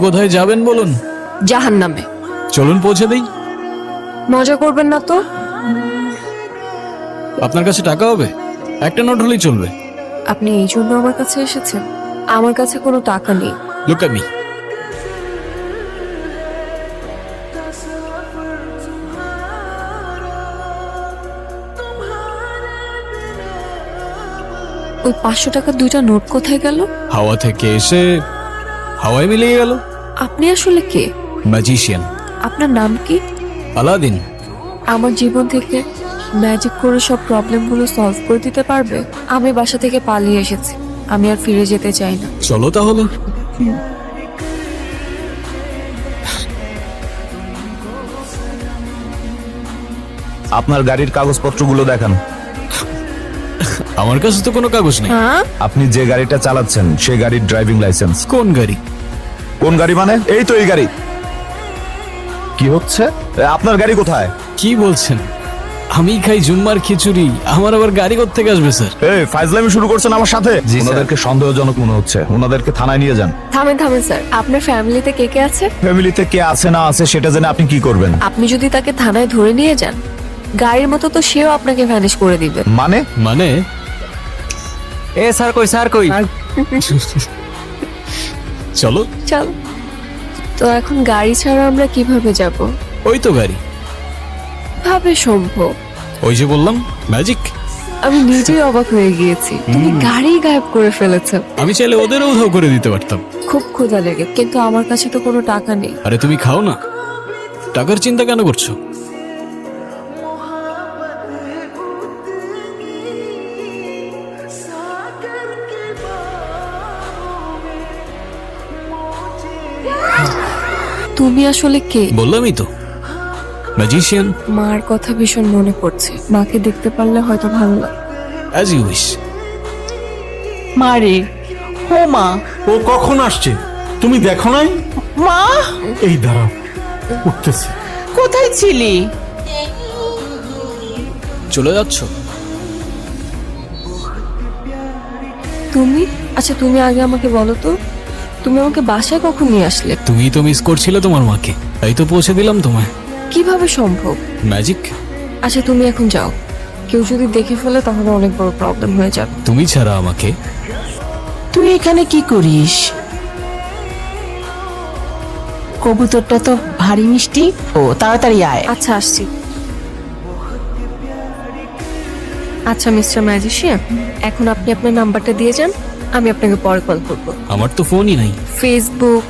কোথায় যাবেন বলুন? জাহান্নামে। চলুন পৌঁছে দেই। মজা করবেন না তো? আপনার কাছে টাকা হবে? একটা নোট হলেই চলবে। আপনি এই জন্য আমার কাছে এসেছেন? আমার কাছে কোনো টাকা নেই। Look at me. ওই 500 টাকার দুইটা নোট কোথায় গেল? হাওয়া থেকে এসে হাওয়ায় মিলিয়ে গেল। আপনি আসলে কে? ম্যাজিশিয়ান। আপনার নাম কি? আলাদিন। আমার জীবন থেকে ম্যাজিক করে সব প্রবলেমগুলো সলভ করে দিতে পারবে? আমি বাসা থেকে পালিয়ে এসেছি, আমি আর ফিরে যেতে চাই না। চলো তাহলে। আপনার গাড়ির কাগজপত্রগুলো দেখান। আমার কাছে তো কোনো কাগজ নেই। হ্যাঁ, আপনি যে গাড়িটা চালাচ্ছেন সেই গাড়ির ড্রাইভিং লাইসেন্স। কোন গাড়ি? কোন গাড়ি মানে? এই তো এই গাড়ি। কি হচ্ছে? আপনার গাড়ি কোথায়? কি বলছেন? আমি খাই জুম্মার খিচুড়ি, আমার আবার গাড়ি কোত্থেকে আসবে স্যার? এই ফাইজলামি শুরু করছেন আমার সাথে? ওনাদেরকে সন্দেহজনক মনে হচ্ছে, ওনাদেরকে থানায় নিয়ে যান। থামেন থামেন স্যার, আপনার ফ্যামিলিতে কে কে আছে? ফ্যামিলিতে কে আছে না আছে সেটা জেনে আপনি কি করবেন? আপনি যদি তাকে থানায় ধরে নিয়ে যান, গাড়ির মতো তো সেও আপনাকে ভ্যানিশ করে দিবে। মানে? মানে এ স্যার কই, স্যার কই? চলো। চল। তো এখন গাড়ি ছাড়া আমরা কিভাবে যাব? ওই তো গাড়ি। ভাবে সম্ভব? ওই যে বললাম ম্যাজিক। আমি নিজেই অবাক হয়ে গিয়েছি, তুমি গাড়ি গায়েব করে ফেলেছো। আমি চাইলে ওদেরও উধাও করে দিতে পারতাম। খুব ক্ষুধা লেগে, কিন্তু আমার কাছে তো কোনো টাকা নেই। আরে তুমি খাও না, টাকার চিন্তা কেন করছো? তুমি আসলে কে? বললামই তো, ম্যাজিশিয়ান। মার কথা ভীষণ মনে পড়ছে, মাকে দেখতে পারলে হয়তো ভালো লাগে। As you wish. মারে, ও মা, ও কখন আসছে তুমি দেখো নাই? মা এই দাঁড়াও, উঠতেছে। কোথায় ছিলি? চলে যাচ্ছ? তুমি? আচ্ছা তুমি আগে আমাকে বলো তো, তুমি আমাকে বাসায় কখন নিয়ে আসলে? তুমি তো মিস করছিলে তোমার মাকে, তাই তো পৌঁছে দিলাম তোমায়। কিভাবে সম্ভব? ম্যাজিক। আচ্ছা তুমি এখন যাও, কেউ যদি দেখে ফেলে তাহলে অনেক বড় প্রবলেম হয়ে যাবে। তুমি ছাড়া আমাকে। তুই এখানে কি করিস? কবুতরটা তো ভারী মিষ্টি। ও তাড়াতাড়ি আয়। আচ্ছা আসছি। আচ্ছা মিস্টার ম্যাজিশিয়ান, এখন আপনি আপনার নাম্বারটা দিয়ে যান, আমি আপনাকে পরে কল করবো। আমার তো ফোনই নাই। ফেসবুক